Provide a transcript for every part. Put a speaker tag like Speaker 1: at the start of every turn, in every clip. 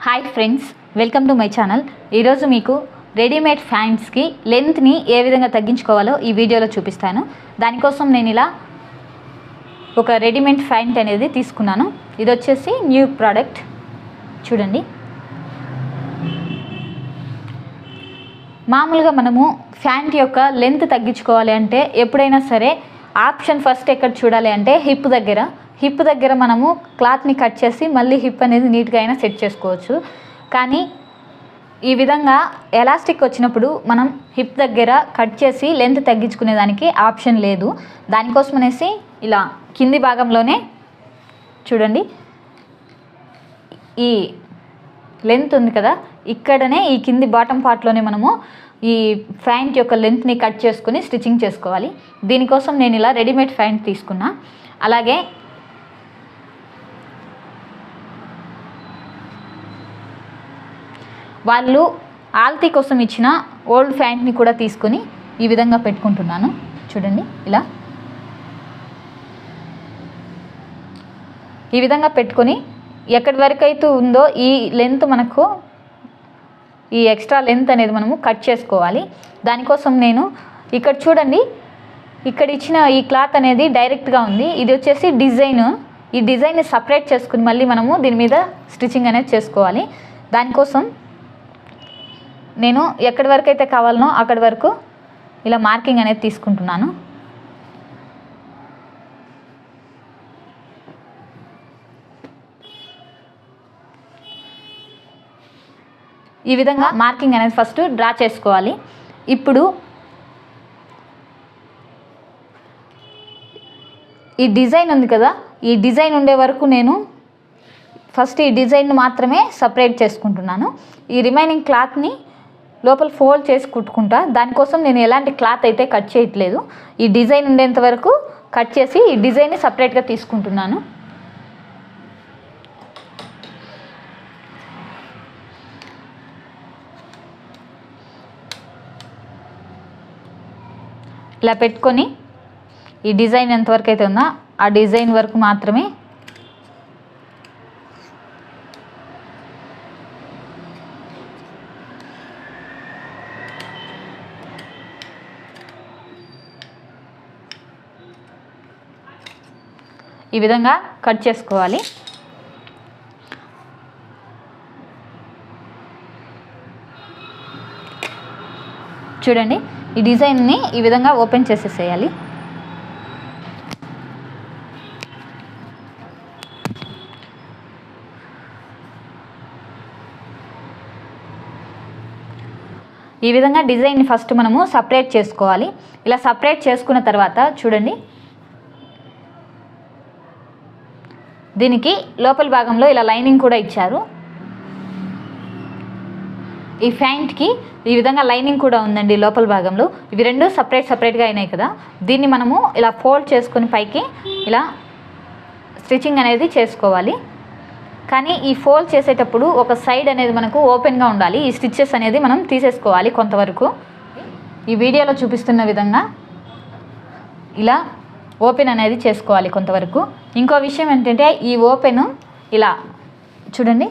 Speaker 1: Hi friends, welcome to my channel. ఈరోజు మీకు readymade ఫ్యాంట్స్కి లెంత్ని ఏ విధంగా తగ్గించుకోవాలో ఈ వీడియోలో చూపిస్తాను. దానికోసం నేను ఇలా ఒక రెడీమేడ్ ఫ్యాంట్ అనేది తీసుకున్నాను. ఇది వచ్చేసి న్యూ ప్రోడక్ట్. చూడండి, మామూలుగా మనము ఫ్యాంట్ యొక్క లెంత్ తగ్గించుకోవాలి అంటే ఎప్పుడైనా సరే ఆప్షన్ ఫస్ట్ ఎక్కడ చూడాలి అంటే హిప్ దగ్గర మనము క్లాత్ని కట్ చేసి మళ్ళీ హిప్ అనేది నీట్గా అయినా సెట్ చేసుకోవచ్చు. కానీ ఈ విధంగా ఎలాస్టిక్ వచ్చినప్పుడు మనం హిప్ దగ్గర కట్ చేసి లెంత్ తగ్గించుకునేదానికి ఆప్షన్ లేదు. దానికోసం అనేసి ఇలా కింది భాగంలోనే చూడండి, ఈ లెంత్ ఉంది కదా, ఇక్కడనే ఈ కింది బాటమ్ పార్ట్లోనే మనము ఈ ఫ్యాంట్ యొక్క లెంత్ని కట్ చేసుకుని స్టిచ్చింగ్ చేసుకోవాలి. దీనికోసం నేను ఇలా రెడీమేడ్ ఫ్యాంట్ తీసుకున్నా. అలాగే వాళ్ళు ఆల్తీ కోసం ఇచ్చిన ఓల్డ్ ఫ్యాంట్ని కూడా తీసుకొని ఈ విధంగా పెట్టుకుంటున్నాను. చూడండి, ఇలా ఈ విధంగా పెట్టుకొని ఎక్కడి వరకు అయితే ఉందో ఈ లెంత్ మనకు ఈ ఎక్స్ట్రా లెంత్ అనేది మనము కట్ చేసుకోవాలి. దానికోసం నేను ఇక్కడ చూడండి, ఇక్కడ ఇచ్చిన ఈ క్లాత్ అనేది డైరెక్ట్గా ఉంది. ఇది వచ్చేసి డిజైన్. ఈ డిజైన్ని సపరేట్ చేసుకుని మళ్ళీ మనము దీని మీద స్టిచ్చింగ్ అనేది చేసుకోవాలి. దానికోసం నేను ఎక్కడి వరకు అయితే కావాలనో అక్కడి వరకు ఇలా మార్కింగ్ అనేది తీసుకుంటున్నాను. ఈ విధంగా మార్కింగ్ అనేది ఫస్ట్ డ్రా చేసుకోవాలి. ఇప్పుడు ఈ డిజైన్ ఉంది కదా, ఈ డిజైన్ ఉండే వరకు నేను ఫస్ట్ ఈ డిజైన్ మాత్రమే సపరేట్ చేసుకుంటున్నాను. ఈ రిమైనింగ్ క్లాత్ని లోపల ఫోల్డ్ చేసి కుట్టుకుంటా. దానికోసం నేను ఎలాంటి క్లాత్ అయితే కట్ చేయట్లేదు. ఈ డిజైన్ ఉండేంత వరకు కట్ చేసి ఈ డిజైన్ని సపరేట్గా తీసుకుంటున్నాను. ఇలా పెట్టుకొని ఈ డిజైన్ ఎంతవరకు అయితే ఉందో ఆ డిజైన్ వరకు మాత్రమే ఈ విధంగా కట్ చేసుకోవాలి. చూడండి, ఈ డిజైన్ని ఈ విధంగా ఓపెన్ చేసేసేయాలి. ఈ విధంగా డిజైన్ని ఫస్ట్ మనము సపరేట్ చేసుకోవాలి. ఇలా సపరేట్ చేసుకున్న తర్వాత చూడండి, దీనికి లోపల భాగంలో ఇలా లైనింగ్ కూడా ఇచ్చారు. ఈ ఫ్యాంట్కి ఈ విధంగా లైనింగ్ కూడా ఉందండి లోపల భాగంలో. ఇవి రెండు సపరేట్గా అయినాయి కదా, దీన్ని మనము ఇలా ఫోల్డ్ చేసుకొని పైకి ఇలా స్టిచ్చింగ్ అనేది చేసుకోవాలి. కానీ ఈ ఫోల్డ్ చేసేటప్పుడు ఒక సైడ్ అనేది మనకు ఓపెన్గా ఉండాలి. ఈ స్టిచ్చెస్ అనేది మనం తీసేసుకోవాలి కొంతవరకు. ఈ వీడియోలో చూపిస్తున్న విధంగా ఇలా ఓపెన్ అనేది చేసుకోవాలి కొంతవరకు. ఇంకో విషయం ఏంటంటే ఈ ఓపెన్ ఇలా చూడండి,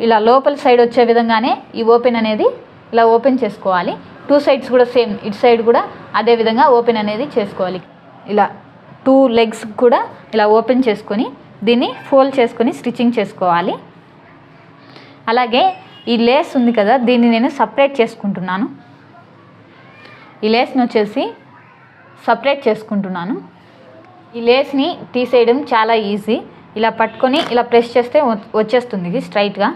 Speaker 1: ఇలా లోపల సైడ్ వచ్చే విధంగానే ఈ ఓపెన్ అనేది ఇలా ఓపెన్ చేసుకోవాలి. టూ సైడ్స్ కూడా సేమ్, ఇటు సైడ్ కూడా అదే విధంగా ఓపెన్ అనేది చేసుకోవాలి. ఇలా టూ లెగ్స్ కూడా ఇలా ఓపెన్ చేసుకొని దీన్ని ఫోల్డ్ చేసుకొని స్టిచ్చింగ్ చేసుకోవాలి. అలాగే ఈ లేస్ ఉంది కదా, దీన్ని నేను సపరేట్ చేసుకుంటున్నాను. ఈ లేస్ని వచ్చేసి సపరేట్ చేసుకుంటున్నాను. ఈ లేస్ని తీసేయడం చాలా ఈజీ. ఇలా పట్టుకొని ఇలా ప్రెస్ చేస్తే వచ్చేస్తుంది స్ట్రైట్గా.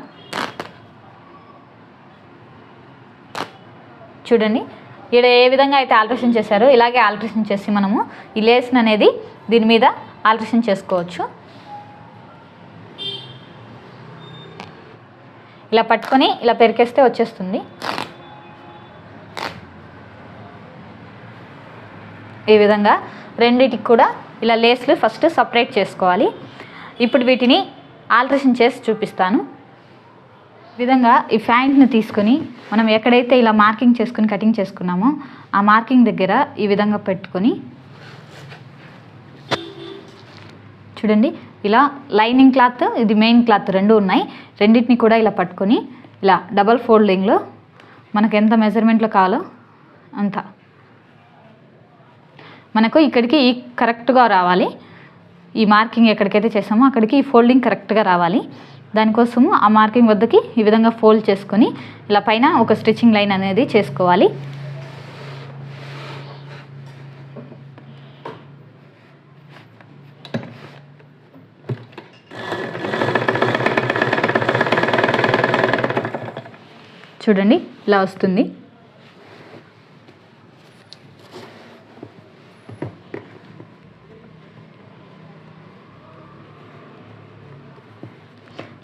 Speaker 1: చూడండి, ఇక్కడ ఏ విధంగా అయితే ఆల్ట్రేషన్ చేశారో ఇలాగే ఆల్ట్రేషన్ చేసి మనము ఈ లేస్ని అనేది దీని మీద ఆల్ట్రేషన్ చేసుకోవచ్చు. ఇలా పట్టుకొని ఇలా పెరికేస్తే వచ్చేస్తుంది. ఈ విధంగా రెండిటికి కూడా ఇలా లేస్లు ఫస్ట్ సపరేట్ చేసుకోవాలి. ఇప్పుడు వీటిని ఆల్ట్రేషన్ చేసి చూపిస్తాను. ఈ విధంగా ఈ ఫ్యాంట్ని తీసుకొని మనం ఎక్కడైతే ఇలా మార్కింగ్ చేసుకుని కటింగ్ చేసుకున్నామో ఆ మార్కింగ్ దగ్గర ఈ విధంగా పెట్టుకొని చూడండి ఇలా లైనింగ్ క్లాత్, ఇది మెయిన్ క్లాత్ రెండు ఉన్నాయి. రెండింటిని కూడా ఇలా పట్టుకొని ఇలా డబల్ ఫోల్డింగ్లో మనకు ఎంత మెజర్మెంట్లో కావాలో అంత మనకు ఇక్కడికి ఈ కరెక్ట్గా రావాలి. ఈ మార్కింగ్ ఎక్కడికైతే చేసామో అక్కడికి ఈ ఫోల్డింగ్ కరెక్ట్గా రావాలి. దానికోసము ఆ మార్కింగ్ వద్దకి ఈ విధంగా ఫోల్డ్ చేసుకొని ఇలా పైన ఒక స్టిచ్చింగ్ లైన్ అనేది చేసుకోవాలి. చూడండి ఇలా వస్తుంది.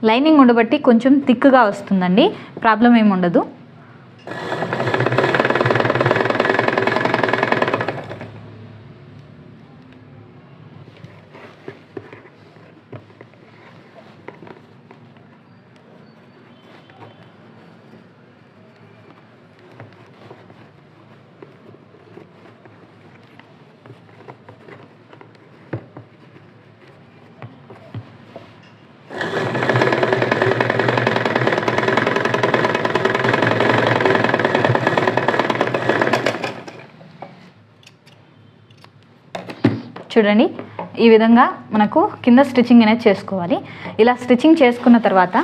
Speaker 1: లైనింగ్ ఉండబట్టి కొంచెం థిక్గా వస్తుందండి, ప్రాబ్లం ఏమి ఉండదు. చూడండి ఈ విధంగా మనకు కింద స్టిచ్చింగ్ అనేది చేసుకోవాలి. ఇలా స్టిచ్చింగ్ చేసుకున్న తర్వాత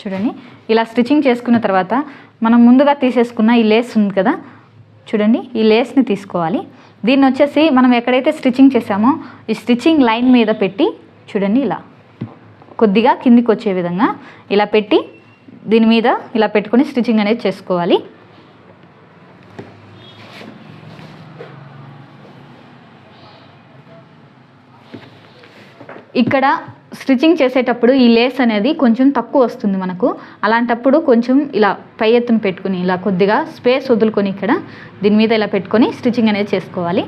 Speaker 1: చూడండి ఇలా స్టిచ్చింగ్ చేసుకున్న తర్వాత మనం ముందుగా తీసేసుకున్న ఈ లేస్ ఉంది కదా, చూడండి ఈ లేస్ని తీసుకోవాలి. దీన్ని వచ్చేసి మనం ఎక్కడైతే స్టిచ్చింగ్ చేసామో ఈ స్టిచ్చింగ్ లైన్ మీద పెట్టి చూడండి ఇలా కొద్దిగా కిందికి వచ్చే విధంగా ఇలా పెట్టి దీని మీద ఇలా పెట్టుకొని స్టిచ్చింగ్ అనేది చేసుకోవాలి. ఇక్కడ స్టిచ్చింగ్ చేసేటప్పుడు ఈ లేస్ అనేది కొంచెం తక్కువ వస్తుంది మనకు. అలాంటప్పుడు కొంచెం ఇలా పై ఎత్తున పెట్టుకుని ఇలా కొద్దిగా స్పేస్ వదులుకొని ఇక్కడ దీని మీద ఇలా పెట్టుకొని స్టిచ్చింగ్ అనేది చేసుకోవాలి.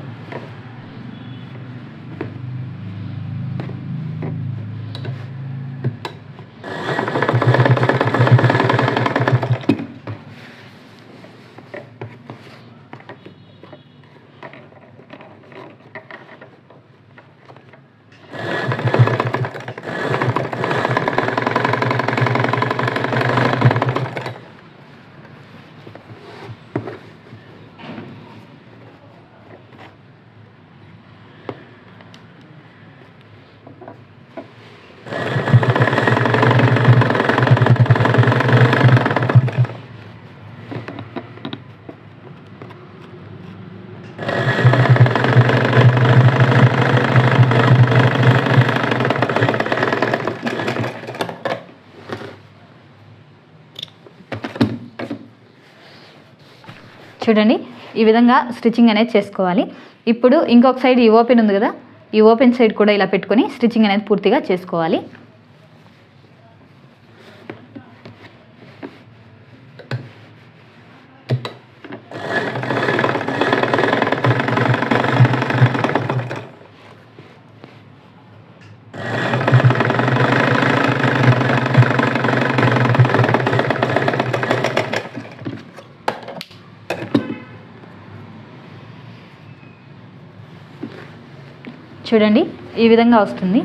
Speaker 1: చూడండి ఈ విధంగా స్టిచ్చింగ్ అనేది చేసుకోవాలి. ఇప్పుడు ఇంకొక సైడ్ ఈ ఓపెన్ ఉంది కదా, ఈ ఓపెన్ సైడ్ కూడా ఇలా పెట్టుకొని స్టిచ్చింగ్ అనేది పూర్తిగా చేసుకోవాలి. చూడండి ఈ విధంగా వస్తుంది.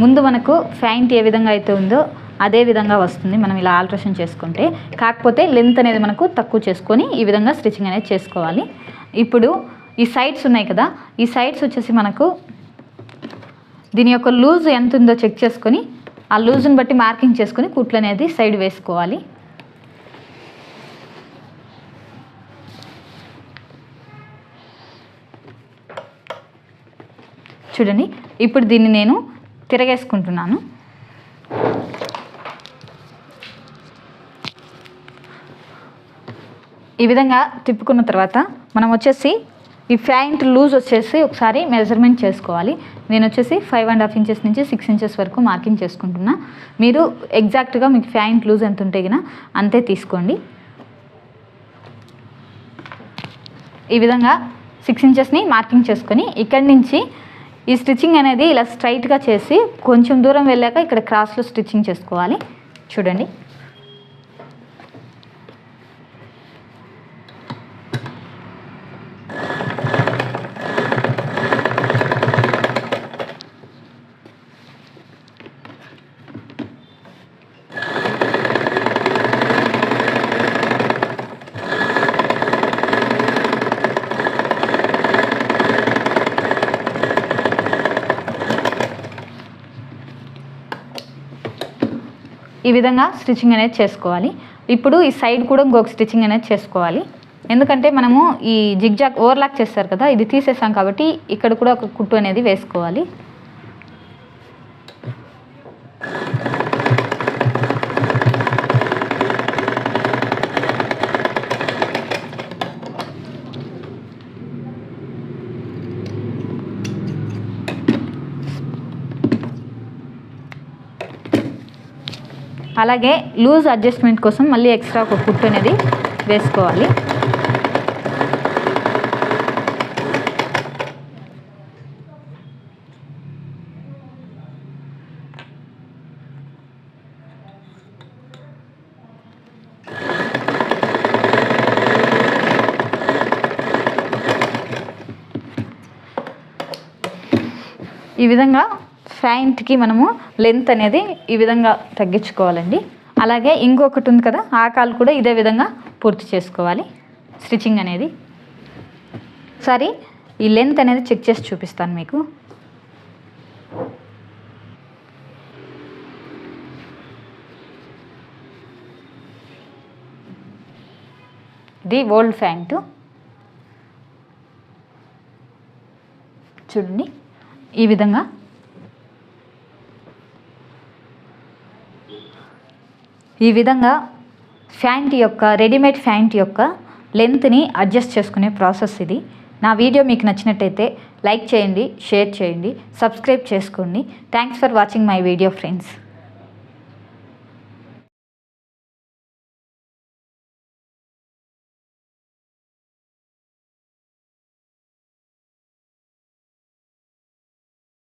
Speaker 1: ముందు మనకు ప్యాంట్ ఏ విధంగా అయితే ఉందో అదే విధంగా వస్తుంది మనం ఇలా ఆల్ట్రేషన్ చేసుకుంటే. కాకపోతే లెంత్ అనేది మనకు తక్కువ చేసుకొని ఈ విధంగా స్టిచ్చింగ్ అనేది చేసుకోవాలి. ఇప్పుడు ఈ సైడ్స్ ఉన్నాయి కదా, ఈ సైడ్స్ వచ్చేసి మనకు దీని యొక్క లూజ్ ఎంత ఉందో చెక్ చేసుకొని ఆ లూజ్ని బట్టి మార్కింగ్ చేసుకొని కుట్లు అనేది సైడ్ వేసుకోవాలి. చూడండి ఇప్పుడు దీన్ని నేను తిరగేసుకుంటున్నాను. ఈ విధంగా తిప్పుకున్న తర్వాత మనం వచ్చేసి ఈ ప్యాంట్ లూజ్ వచ్చేసి ఒకసారి మెజర్మెంట్ చేసుకోవాలి. నేను వచ్చేసి 5.5 ఇంచెస్ నుంచి 6 ఇంచెస్ వరకు మార్కింగ్ చేసుకుంటున్నా. మీరు ఎగ్జాక్ట్గా మీకు ప్యాంట్ లూజ్ ఎంత ఉంటే గినా అంతే తీసుకోండి. ఈ విధంగా 6 ఇంచెస్ని మార్కింగ్ చేసుకొని ఇక్కడి నుంచి ఈ స్టిచ్చింగ్ అనేది ఇలా స్ట్రైట్గా చేసి కొంచెం దూరం వెళ్ళాక ఇక్కడ క్రాస్లో స్టిచ్చింగ్ చేసుకోవాలి. చూడండి ఈ విధంగా స్టిచ్చింగ్ అనేది చేసుకోవాలి. ఇప్పుడు ఈ సైడ్ కూడా ఇంకొక స్టిచ్చింగ్ అనేది చేసుకోవాలి. ఎందుకంటే మనము ఈ జిగ్జాగ్ ఓవర్లాక్ చేస్తారు కదా, ఇది తీసేసాం కాబట్టి ఇక్కడ కూడా ఒక కుట్టు అనేది వేసుకోవాలి. అలాగే లూజ్ అడ్జస్ట్మెంట్ కోసం మళ్ళీ ఎక్స్ట్రా ఒక కుట్టు అనేది వేసుకోవాలి. ఈ విధంగా ఫ్యాంట్కి మనము లెంత్ అనేది ఈ విధంగా తగ్గించుకోవాలండి. అలాగే ఇంకొకటి ఉంది కదా, ఆ కాలు కూడా ఇదే విధంగా పూర్తి చేసుకోవాలి స్టిచ్చింగ్ అనేది. సరే, ఈ లెంత్ అనేది చెక్ చేసి చూపిస్తాను మీకు. ఇది ఓల్డ్ ఫ్యాంట్ చూడండి. ఈ విధంగా ఫ్యాంట్ యొక్క రెడీమేడ్ ఫ్యాంట్ యొక్క లెంత్ని అడ్జస్ట్ చేసుకునే ప్రాసెస్ ఇది. నా వీడియో మీకు నచ్చినట్టయితే లైక్ చేయండి, షేర్ చేయండి, సబ్స్క్రైబ్ చేసుకోండి. Thanks for watching my video friends.